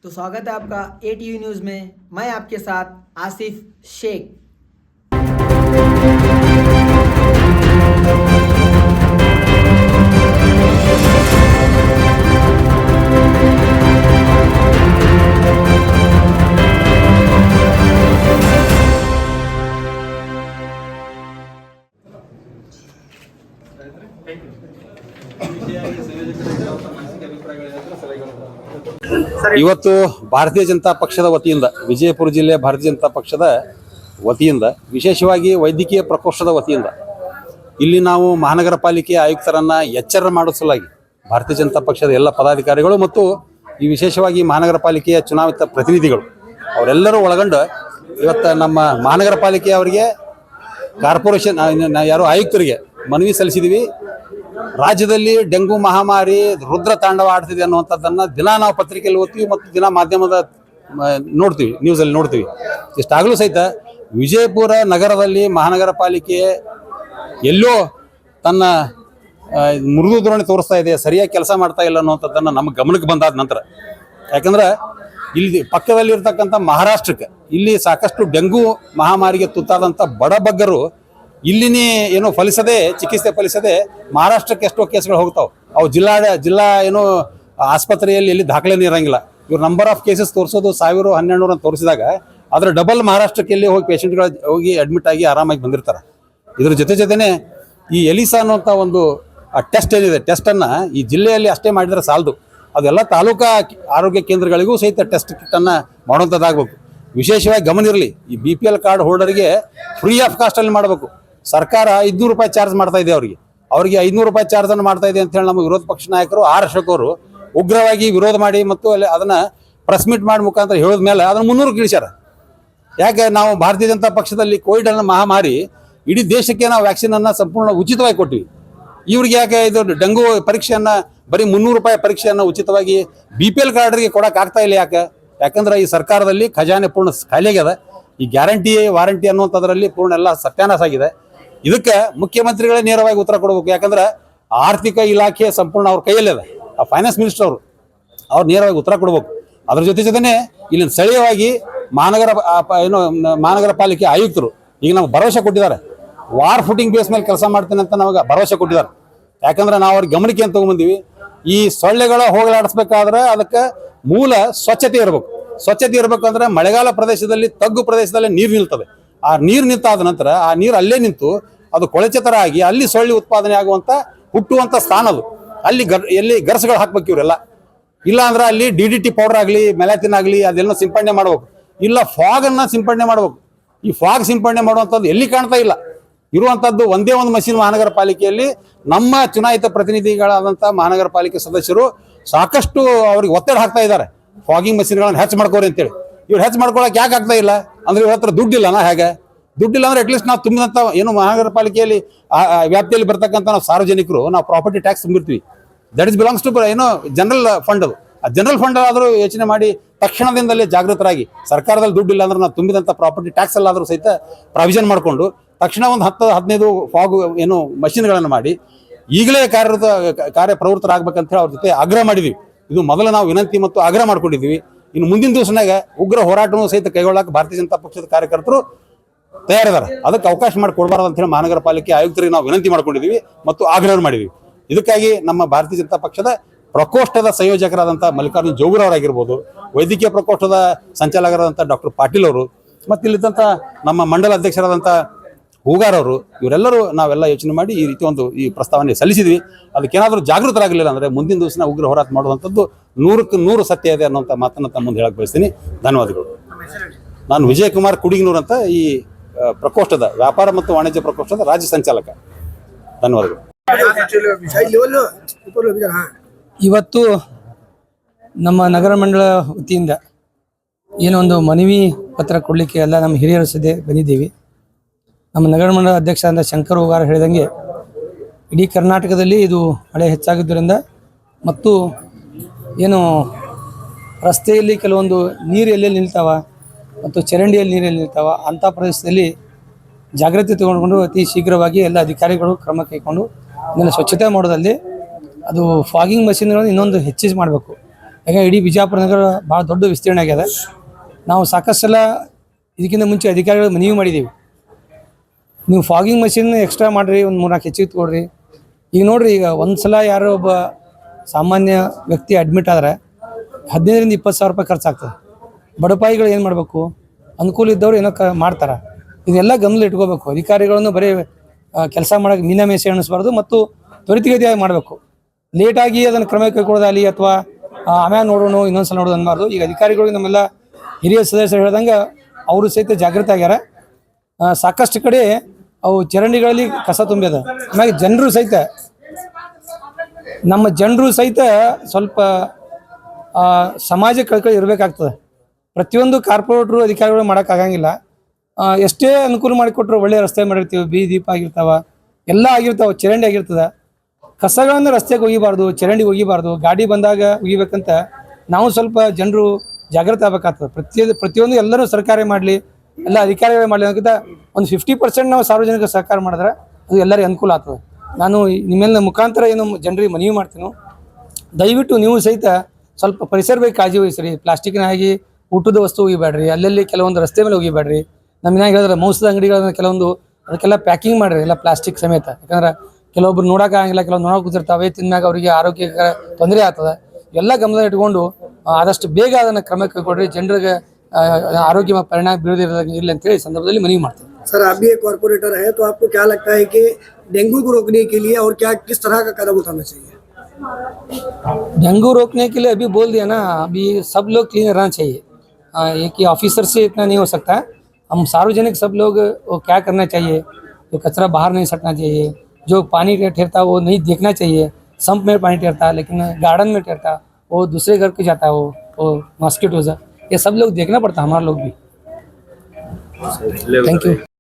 तो स्वागत है आपका ATV न्यूज़ में। मैं आपके साथ आसिफ शेख। ಇವತ್ತು ಭಾರತೀಯ ಜನತಾ ಪಕ್ಷದ ವತಿಯಿಂದ ವಿಜಯಪುರ ಜಿಲ್ಲೆ ಭಾರತೀಯ ಜನತಾ ಪಕ್ಷದ ವತಿಯಿಂದ ವಿಶೇಷವಾಗಿ ವೈದ್ಯಕೀಯ ಪ್ರಕೋಷ್ಠದ ವತಿಯಿಂದ ಇಲ್ಲಿ ನಾವು ಮಹಾನಗರ ಪಾಲಿಕೆ ಆಯುಕ್ತರನ್ನ ಎಚ್ಚರ ಮಾಡಿಸಲಾಗಿ ಭಾರತೀಯ ಜನತಾ ಪಕ್ಷದ ಎಲ್ಲ ಪದಾಧಿಕಾರಿಗಳು ಮತ್ತು ಈ ವಿಶೇಷವಾಗಿ ಮಹಾನಗರ ಪಾಲಿಕೆಯ ಚುನಾಯಿತ ಪ್ರತಿನಿಧಿಗಳು ಅವರೆಲ್ಲರೂ ಒಳಗೊಂಡು ಇವತ್ತು ನಮ್ಮ ಮಹಾನಗರ ಪಾಲಿಕೆ ಅವರಿಗೆ ಕಾರ್ಪೊರೇಷನ್ ಯಾರು ಆಯುಕ್ತರಿಗೆ ಮನವಿ ಸಲ್ಲಿಸಿದ್ದೀವಿ. ರಾಜ್ಯದಲ್ಲಿ ಡೆಂಗು ಮಹಾಮಾರಿ ರುದ್ರ ತಾಂಡವ ಆಡ್ತಿದೆ ಅನ್ನುವಂಥದ್ದನ್ನು ದಿನ ನಾವು ಪತ್ರಿಕೆಯಲ್ಲಿ ಓದ್ತೀವಿ ಮತ್ತು ದಿನ ಮಾಧ್ಯಮದ ನೋಡ್ತೀವಿ, ನ್ಯೂಸಲ್ಲಿ ನೋಡ್ತೀವಿ. ಇಷ್ಟಾಗಲೂ ಸಹಿತ ವಿಜಯಪುರ ನಗರದಲ್ಲಿ ಮಹಾನಗರ ಪಾಲಿಕೆ ಎಲ್ಲೋ ತನ್ನ ಮೃದು ಧೋರಣೆ ತೋರಿಸ್ತಾ ಇದೆ, ಸರಿಯಾಗಿ ಕೆಲಸ ಮಾಡ್ತಾ ಇಲ್ಲ ಅನ್ನುವಂಥದ್ದನ್ನು ನಮ್ಮ ಗಮನಕ್ಕೆ ಬಂದಾದ ನಂತರ, ಯಾಕಂದ್ರೆ ಇಲ್ಲಿ ಪಕ್ಕದಲ್ಲಿರ್ತಕ್ಕಂಥ ಮಹಾರಾಷ್ಟ್ರಕ್ಕೆ ಇಲ್ಲಿ ಸಾಕಷ್ಟು ಡೆಂಗು ಮಹಾಮಾರಿಗೆ ತುತ್ತಾದಂಥ ಬಡಬಗ್ಗರು ಇಲ್ಲಿನೇ ಏನೋ ಚಿಕಿತ್ಸೆ ಫಲಿಸದೆ ಮಹಾರಾಷ್ಟ್ರಕ್ಕೆ ಎಷ್ಟೋ ಕೇಸ್ಗಳು ಹೋಗ್ತಾವೆ. ಅವು ಜಿಲ್ಲಾ ಏನೋ ಆಸ್ಪತ್ರೆಯಲ್ಲಿ ಎಲ್ಲಿ ದಾಖಲೆನೇ ಇರೋಂಗಿಲ್ಲ. ಇವ್ರು ನಂಬರ್ ಆಫ್ ಕೇಸಸ್ ತೋರಿಸೋದು 1000-1200 ಅಂತ ತೋರಿಸಿದಾಗ ಅದರ ಡಬಲ್ ಮಹಾರಾಷ್ಟ್ರಕ್ಕೆ ಎಲ್ಲಿ ಹೋಗಿ ಪೇಷಂಟ್ಗಳು ಹೋಗಿ ಅಡ್ಮಿಟ್ ಆಗಿ ಆರಾಮಾಗಿ ಬಂದಿರ್ತಾರೆ. ಇದ್ರ ಜೊತೆನೇ ಈ ಎಲಿಸಾ ಅನ್ನುವಂಥ ಒಂದು ಟೆಸ್ಟ್ ಏನಿದೆ, ಟೆಸ್ಟನ್ನು ಈ ಜಿಲ್ಲೆಯಲ್ಲಿ ಅಷ್ಟೇ ಮಾಡಿದರೆ ಸಾಲದು, ಅದೆಲ್ಲ ತಾಲೂಕಾ ಆರೋಗ್ಯ ಕೇಂದ್ರಗಳಿಗೂ ಸಹಿತ ಟೆಸ್ಟ್ ಕಿಟ್ಟನ್ನು ಮಾಡುವಂಥದ್ದಾಗಬೇಕು. ವಿಶೇಷವಾಗಿ ಗಮನ ಇರಲಿ, ಈ BPL ಕಾರ್ಡ್ ಹೋಲ್ಡರ್ಗೆ ಫ್ರೀ ಆಫ್ ಕಾಸ್ಟಲ್ಲಿ ಮಾಡಬೇಕು. ಸರ್ಕಾರ 500 ರೂಪಾಯಿ ಚಾರ್ಜ್ ಮಾಡ್ತಾ ಇದೆ, ಅವರಿಗೆ 500 ರೂಪಾಯಿ ಚಾರ್ಜನ್ನು ಮಾಡ್ತಾ ಇದೆ ಅಂತ ಹೇಳಿ ನಮ್ಮ ವಿರೋಧ ಪಕ್ಷ ನಾಯಕರು ಅಶೋಕ್ ಅವರು ಉಗ್ರವಾಗಿ ವಿರೋಧ ಮಾಡಿ ಮತ್ತು ಅಲ್ಲಿ ಅದನ್ನು ಪ್ರೆಸ್ ಮೀಟ್ ಮಾಡಿ ಮುಖಾಂತರ ಹೇಳಿದ ಮೇಲೆ ಅದನ್ನು 300 ಇಳಿಸ್ಯಾರ. ಯಾಕೆ ನಾವು ಭಾರತೀಯ ಜನತಾ ಪಕ್ಷದಲ್ಲಿ ಕೋವಿಡ್ ಅನ್ನು ಮಹಾಮಾರಿ ಇಡೀ ದೇಶಕ್ಕೆ ನಾವು ವ್ಯಾಕ್ಸಿನನ್ನು ಸಂಪೂರ್ಣ ಉಚಿತವಾಗಿ ಕೊಟ್ಟಿವಿ. ಇವ್ರಿಗೆ ಯಾಕೆ ಇದು ಡೆಂಗು ಪರೀಕ್ಷೆಯನ್ನು ಬರೀ 300 ರೂಪಾಯಿ ಪರೀಕ್ಷೆಯನ್ನು ಉಚಿತವಾಗಿ BPL ಕಾರ್ಡ್ರಿಗೆ ಕೊಡೋಕ್ಕಾಗ್ತಾ ಇಲ್ಲ? ಯಾಕಂದ್ರೆ ಈ ಸರ್ಕಾರದಲ್ಲಿ ಖಜಾನೆ ಪೂರ್ಣ ಖಾಲಿಯಾಗ್ಯದ. ಈ ಗ್ಯಾರಂಟಿ ವಾರಂಟಿ ಅನ್ನುವಂಥದ್ರಲ್ಲಿ ಪೂರ್ಣ ಎಲ್ಲ ಸತ್ಯಾನಾಶ ಆಗಿದೆ. ಇದಕ್ಕೆ ಮುಖ್ಯಮಂತ್ರಿಗಳೇ ನೇರವಾಗಿ ಉತ್ತರ ಕೊಡಬೇಕು. ಯಾಕಂದ್ರೆ ಆರ್ಥಿಕ ಇಲಾಖೆ ಸಂಪೂರ್ಣ ಅವ್ರ ಕೈಯಲ್ಲಿದೆ, ಆ ಫೈನಾನ್ಸ್ ಮಿನಿಸ್ಟರ್ ಅವ್ರು ನೇರವಾಗಿ ಉತ್ತರ ಕೊಡಬೇಕು. ಅದ್ರ ಜೊತೆನೇ ಇಲ್ಲಿ ಸ್ಥಳೀಯವಾಗಿ ಮಹಾನಗರ ಪಾಲಿಕೆ ಆಯುಕ್ತರು ಈಗ ನಮ್ಗೆ ಭರವಸೆ ಕೊಟ್ಟಿದ್ದಾರೆ, ವಾರ್ ಫುಟಿಂಗ್ ಬೇಸ್ ಮೇಲೆ ಕೆಲಸ ಮಾಡ್ತೀನಿ ಅಂತ ನಮಗೆ ಭರವಸೆ ಕೊಟ್ಟಿದ್ದಾರೆ. ಯಾಕಂದ್ರೆ ನಾವು ಅವ್ರಿಗೆ ಗಮನಕ್ಕೆ ಅಂತ ತಗೊಂಡ್ಬಂದೀವಿ. ಈ ಸೊಳ್ಳೆಗಳ ಹೋಗಲಾಡಿಸ್ಬೇಕಾದ್ರೆ ಅದಕ್ಕೆ ಮೂಲ ಸ್ವಚ್ಛತೆ ಇರಬೇಕು. ಸ್ವಚ್ಛತೆ ಇರಬೇಕಂದ್ರೆ ಮಳೆಗಾಲ ಪ್ರದೇಶದಲ್ಲಿ, ತಗ್ಗು ಪ್ರದೇಶದಲ್ಲಿ ನೀರು ನಿಲ್ತದೆ. ಆ ನೀರು ನಿಂತಾದ ನಂತರ ಆ ನೀರು ಅಲ್ಲೇ ನಿಂತು ಅದು ಕೊಳಚೆ ಥರ ಆಗಿ ಅಲ್ಲಿ ಸೊಳ್ಳೆ ಉತ್ಪಾದನೆ ಆಗುವಂಥ ಹುಟ್ಟುವಂಥ ಸ್ಥಾನ ಅದು. ಅಲ್ಲಿ ಎಲ್ಲಿ ಗರ್ಸ್ಗಳು ಹಾಕ್ಬೇಕು ಇವರೆಲ್ಲ. ಇಲ್ಲ ಅಂದ್ರೆ ಅಲ್ಲಿ DDT ಪೌಡರ್ ಆಗಲಿ, ಮೆಲಾತಿನ್ ಆಗಲಿ ಅದೆಲ್ಲ ಸಿಂಪಡಣೆ ಮಾಡ್ಬೇಕು. ಇಲ್ಲ ಫಾಗನ್ನು ಸಿಂಪಡಣೆ ಮಾಡ್ಬೇಕು. ಈ ಫಾಗ್ ಸಿಂಪಡಣೆ ಮಾಡುವಂಥದ್ದು ಎಲ್ಲಿ ಕಾಣ್ತಾ ಇಲ್ಲ. ಇರುವಂಥದ್ದು ಒಂದೇ ಒಂದು ಮಷೀನ್ ಮಹಾನಗರ ಪಾಲಿಕೆಯಲ್ಲಿ. ನಮ್ಮ ಚುನಾಯಿತ ಪ್ರತಿನಿಧಿಗಳಾದಂಥ ಮಹಾನಗರ ಪಾಲಿಕೆ ಸದಸ್ಯರು ಸಾಕಷ್ಟು ಅವ್ರಿಗೆ ಒತ್ತಡ ಹಾಕ್ತಾ ಇದ್ದಾರೆ, ಫಾಗಿಂಗ್ ಮಷೀನ್ಗಳನ್ನು ಹೆಚ್ಚು ಮಾಡ್ಕೋರಿ ಅಂತೇಳಿ. ಇವ್ರು ಹೆಚ್ಚು ಮಾಡ್ಕೊಳಕ್ಕೆ ಯಾಕೆ ಆಗ್ತಾ ಇಲ್ಲ ಅಂದ್ರೆ ಇವ್ರ ಹತ್ರ ದುಡ್ಡಿಲ್ಲನಾ? ಹೇಗೆ ದುಡ್ಡಿಲ್ಲ ಅಂದ್ರೆ ಅಟ್ಲೀಸ್ಟ್ ನಾವು ತುಂಬಿದಂಥ ಏನು ಮಹಾನಗರ ಪಾಲಿಕೆಯಲ್ಲಿ ವ್ಯಾಪ್ತಿಯಲ್ಲಿ ಬರ್ತಕ್ಕಂಥ ನಾವು ಸಾರ್ವಜನಿಕರು ನಾವು ಪ್ರಾಪರ್ಟಿ ಟ್ಯಾಕ್ಸ್ ತುಂಬಿರ್ತೀವಿ. ದಟ್ ಇಸ್ ಬಿಲಾಂಗ್ಸ್ ಟು ಏನೋ ಜನರಲ್ ಫಂಡ್. ಅದು ಆ ಜನರಲ್ ಫಂಡ್ ಆದರೂ ಯೋಚನೆ ಮಾಡಿ ತಕ್ಷಣದಿಂದಲೇ ಜಾಗೃತರಾಗಿ ಸರ್ಕಾರದಲ್ಲಿ ದುಡ್ಡಿಲ್ಲ ಅಂದ್ರೆ ನಾವು ತುಂಬಿದಂಥ ಪ್ರಾಪರ್ಟಿ ಟ್ಯಾಕ್ಸ್ ಅಲ್ಲಾದರೂ ಸಹಿತ ಪ್ರಾವಿಷನ್ ಮಾಡಿಕೊಂಡು ತಕ್ಷಣ ಒಂದು 10-15 ಫಾಗು ಏನು ಮಷಿನ್ಗಳನ್ನು ಮಾಡಿ ಈಗಲೇ ಕಾರ್ಯಪ್ರವೃತ್ತರಾಗಬೇಕಂತ ಹೇಳಿ ಅವ್ರ ಜೊತೆ ಆಗ್ರಹ ಮಾಡಿದ್ವಿ. ಇದು ಮೊದಲು ನಾವು ವಿನಂತಿ ಮತ್ತು ಆಗ್ರಹ ಮಾಡ್ಕೊಂಡಿದ್ದೀವಿ. ಇನ್ನು ಮುಂದಿನ ದಿವಸನಾಗ ಉಗ್ರ ಹೋರಾಟನೂ ಸಹಿತ ಕೈಗೊಳ್ಳಕ್ಕೆ ಭಾರತೀಯ ಜನತಾ ಪಕ್ಷದ ಕಾರ್ಯಕರ್ತರು ತಯಾರಿದ್ದಾರೆ. ಅದಕ್ಕೆ ಅವಕಾಶ ಮಾಡಿಕೊಡ್ಬಾರ್ದು ಅಂತ ಹೇಳಿ ಮಹಾನಗರ ಪಾಲಿಕೆ ಆಯುಕ್ತರಿಗೆ ನಾವು ವಿನಂತಿ ಮಾಡ್ಕೊಂಡಿದ್ದೀವಿ ಮತ್ತು ಆಗ್ರಹ ಮಾಡಿದ್ವಿ. ಇದಕ್ಕಾಗಿ ನಮ್ಮ ಭಾರತೀಯ ಜನತಾ ಪಕ್ಷದ ಪ್ರಕೋಷ್ಠದ ಸಂಯೋಜಕರಾದಂಥ ಮಲ್ಲಿಕಾರ್ಜುನ್ ಜೋಗುರ್ ಅವರಾಗಿರ್ಬೋದು, ವೈದ್ಯಕೀಯ ಪ್ರಕೋಷ್ಠದ ಸಂಚಾಲಕರಾದಂಥ ಡಾಕ್ಟರ್ ಪಾಟೀಲ್ ಅವರು ಮತ್ತು ಇಲ್ಲಿದ್ದಂಥ ನಮ್ಮ ಮಂಡಲ ಅಧ್ಯಕ್ಷರಾದಂಥ ಹೂಗಾರ್ ಅವರು, ಇವರೆಲ್ಲರೂ ನಾವೆಲ್ಲ ಯೋಚನೆ ಮಾಡಿ ಈ ರೀತಿ ಈ ಪ್ರಸ್ತಾವನೆ ಸಲ್ಲಿಸಿದ್ವಿ. ಅದಕ್ಕೇನಾದರೂ ಜಾಗೃತರಾಗಲಿಲ್ಲ ಅಂದರೆ ಮುಂದಿನ ದಿವಸ ಉಗ್ರ ಹೋರಾಟ ಮಾಡುವಂಥದ್ದು 100ಕ್ಕೆ 100 ಸತ್ಯ ಇದೆ ಅನ್ನೋಂಥ ಮಾತನ್ನು ತಮ್ಮ ಮುಂದೆ ಹೇಳಕ್ಕೆ ಬಯಸ್ತೀನಿ. ಧನ್ಯವಾದಗಳು. ನಾನು ವಿಜಯಕುಮಾರ್ ಕುಡಿಗನೂರ್ ಅಂತ ಈ ಪ್ರಕೋಷ್ಠದ ವ್ಯಾಪಾರ ಮತ್ತು ವಾಣಿಜ್ಯ ಪ್ರಕೋಷ್ಠದ ರಾಜ್ಯ ಸಂಚಾಲಕ. ಧನ್ಯವಾದಗಳು. ಇವತ್ತು ನಮ್ಮ ನಗರ ಮಂಡಳ ವತಿಯಿಂದ ಏನೊಂದು ಮನವಿ ಪತ್ರ ಕೊಡಲಿಕ್ಕೆ ಎಲ್ಲ ನಮ್ಮ ಹಿರಿಯರ ಸದ್ಯ ಬಂದಿದ್ದೀವಿ. ನಮ್ಮ ನಗರ ಮಂಡಳ ಅಧ್ಯಕ್ಷ ಅಂತ ಶಂಕರ್ ಹೂಗಾರ್ ಹೇಳಿದಂಗೆ ಇಡೀ ಕರ್ನಾಟಕದಲ್ಲಿ ಇದು ಮಳೆ ಹೆಚ್ಚಾಗಿದ್ದರಿಂದ ಮತ್ತು ಏನು ರಸ್ತೆಯಲ್ಲಿ ಕೆಲವೊಂದು ನೀರು ಎಲ್ಲೆಲ್ಲಿ ನಿಲ್ತಾವ ಮತ್ತು ಚರಂಡಿಯಲ್ಲಿ ನೀರಲ್ಲಿ ನಿಲ್ತಾವ ಅಂಥ ಪ್ರದೇಶದಲ್ಲಿ ಜಾಗೃತಿ ತಗೊಂಡು ಅತಿ ಶೀಘ್ರವಾಗಿ ಎಲ್ಲ ಅಧಿಕಾರಿಗಳು ಕ್ರಮ ಕೈಗೊಂಡು ಇದನ್ನು ಸ್ವಚ್ಛತೆ ಮಾಡೋದಲ್ಲಿ ಅದು ಫಾಗಿಂಗ್ ಮಷಿನ್ಗಳನ್ನು ಇನ್ನೊಂದು ಹೆಚ್ಚಿಸಿ ಮಾಡಬೇಕು. ಯಾಕಂದ್ರೆ ಇಡೀ ವಿಜಯಪುರ ನಗರ ಭಾಳ ದೊಡ್ಡ ವಿಸ್ತೀರ್ಣ ಆಗ್ಯದ. ನಾವು ಸಾಕಷ್ಟು ಸಲ ಇದಕ್ಕಿಂತ ಮುಂಚೆ ಅಧಿಕಾರಿಗಳು ಮನವಿ ಮಾಡಿದ್ದೀವಿ, ನೀವು ಫಾಗಿಂಗ್ ಮಷಿನ್ ಎಕ್ಸ್ಟ್ರಾ ಮಾಡಿರಿ, ಒಂದು 3-4 ಹೆಚ್ಚಿಗೆ ತೊಗೊಳ್ರಿ. ಈಗ ನೋಡಿರಿ, ಈಗ ಒಂದು ಸಲ ಯಾರೋ ಒಬ್ಬ ಸಾಮಾನ್ಯ ವ್ಯಕ್ತಿ ಅಡ್ಮಿಟ್ ಆದರೆ 15,000-20,000 ರೂಪಾಯಿ ಖರ್ಚಾಗ್ತದೆ. ಬಡಪಾಯಿಗಳು ಏನು ಮಾಡಬೇಕು, ಅನುಕೂಲ ಇದ್ದವ್ರು ಏನೋ ಮಾಡ್ತಾರೆ. ಇದೆಲ್ಲ ಗಮನ ಇಟ್ಕೋಬೇಕು. ಅಧಿಕಾರಿಗಳನ್ನು ಬರೀ ಕೆಲಸ ಮಾಡೋಕ್ಕೆ ಮೀನಾಮೇಷ ಎಣಿಸ್ಬಾರ್ದು ಮತ್ತು ತ್ವರಿತಗತಿಯಾಗಿ ಮಾಡಬೇಕು. ಲೇಟಾಗಿ ಅದನ್ನು ಕ್ರಮ ಕೈಗೊಳ್ಳೋದಾಗಲಿ ಅಥವಾ ಆಮ್ಯಾಗ ನೋಡೋಣ ಇನ್ನೊಂದು ಸಲ ನೋಡೋದು ಅನ್ನಬಾರ್ದು. ಈಗ ಅಧಿಕಾರಿಗಳಿಗೆ ನಮ್ಮೆಲ್ಲ ಹಿರಿಯ ಸದಸ್ಯರು ಹೇಳ್ದಂಗೆ ಅವರು ಸಹಿತ ಜಾಗೃತಿ ಆಗ್ಯಾರ. ಸಾಕಷ್ಟು ಕಡೆ ಅವು ಚರಂಡಿಗಳಲ್ಲಿ ಕಸ ತುಂಬ್ಯದ. ಆಮೇಲೆ ನಮ್ಮ ಜನರು ಸಹಿತ ಸ್ವಲ್ಪ ಸಮಾಜ ಕಳ್ಕಳಿ ಇರಬೇಕಾಗ್ತದೆ. ಪ್ರತಿಯೊಂದು ಕಾರ್ಪೊರೇಟ್ರು ಅಧಿಕಾರಿಗಳು ಮಾಡೋಕ್ಕಾಗಂಗಿಲ್ಲ. ಎಷ್ಟೇ ಅನುಕೂಲ ಮಾಡಿಕೊಟ್ರು, ಒಳ್ಳೆ ರಸ್ತೆ ಮಾಡಿರ್ತೀವಿ, ಬೀದಿ ದೀಪ ಆಗಿರ್ತಾವ, ಎಲ್ಲ ಆಗಿರ್ತಾವೆ, ಚರಂಡಿ ಆಗಿರ್ತದೆ. ಕಸಗಳನ್ನು ರಸ್ತೆಗೆ ಒಗಿಬಾರ್ದು, ಚರಂಡಿಗೆ ಒಗಿಬಾರ್ದು, ಗಾಡಿ ಬಂದಾಗ ಒಗಿಬೇಕಂತ ನಾವು ಸ್ವಲ್ಪ ಜನರು ಜಾಗೃತಿ ಆಗಬೇಕಾಗ್ತದೆ. ಪ್ರತಿಯೊಂದು ಎಲ್ಲರೂ ಸರ್ಕಾರ ಮಾಡಲಿ, ಎಲ್ಲ ಅಧಿಕಾರಿಗಳೇ ಮಾಡಲಿ ಅನ್ನೋಕ್ಕಿಂತ ಒಂದು 50% ನಾವು ಸಾರ್ವಜನಿಕ ಸಹಕಾರ ಮಾಡಿದ್ರೆ ಅದು ಎಲ್ಲರಿಗೂ ಅನುಕೂಲ ಆಗ್ತದೆ. ನಾನು ನಿಮ್ಮೆಲ್ಲ ಮುಖಾಂತರ ಏನು ಜನರಿಗೆ ಮನವಿ ಮಾಡ್ತೀನಿ, ದಯವಿಟ್ಟು ನೀವು ಸಹಿತ ಸ್ವಲ್ಪ ಪರಿಸರ ಬಗ್ಗೆ ಕಾಳಜಿ ವಹಿಸ್ರಿ. ಪ್ಲಾಸ್ಟಿಕ್ನಾಗಿ ಊಟದ ವಸ್ತು ಒಗಿಬೇಡ್ರಿ, ಅಲ್ಲಲ್ಲಿ ಕೆಲವೊಂದು ರಸ್ತೆ ಮೇಲೆ ಒಗಿಬೇಡ್ರಿ. ನಮ್ಮ ಮನ್ಯಾಗ ಹೇಳಿದ್ರೆ ಮೌಸದ ಅಂಗಡಿಗಳನ್ನ ಕೆಲವೊಂದು ಅದಕ್ಕೆಲ್ಲ ಪ್ಯಾಕಿಂಗ್ ಮಾಡಿರಿ, ಎಲ್ಲ ಪ್ಲಾಸ್ಟಿಕ್ ಸಮೇತ. ಯಾಕಂದ್ರೆ ಕೆಲವೊಬ್ರು ನೋಡೋಕ್ಕಾಗಿಲ್ಲ, ಕೆಲವೊಂದು ನೋಡೋಕೆ ಕೂತಿರ್ತಾವೆ, ತಿಂದಾಗ ಅವರಿಗೆ ಆರೋಗ್ಯಕ್ಕೆ ತೊಂದರೆ ಆಗ್ತದೆ. ಎಲ್ಲ ಗಮನ ಇಟ್ಕೊಂಡು ಆದಷ್ಟು ಬೇಗ ಅದನ್ನು ಕ್ರಮ ಕೈಗೊಳ್ರಿ, ಜನರಿಗೆ आरोग्य में परिणाम इस संदर्भ में मनी मारते हैं। सर, आप भी एक कॉर्पोरेटर है, तो आपको क्या लगता है कि डेंगू को रोकने के लिए और क्या किस तरह का कदम उठाना चाहिए? डेंगू रोकने के लिए अभी बोल दिया ना, अभी सब लोग क्लीन रहना चाहिए। एक ही ऑफिसर से इतना नहीं हो सकता है। हम सार्वजनिक सब लोग वो क्या करना चाहिए, तो कचरा बाहर नहीं सटना चाहिए, जो पानी ठहरता वो नहीं देखना चाहिए। संप में पानी ठहरता लेकिन गार्डन में ठहरता वो दूसरे घर पे जाता है, वो मॉस्किटोज, ये सब लोग देखना पड़ता है हमारा लोग भी। Thank you.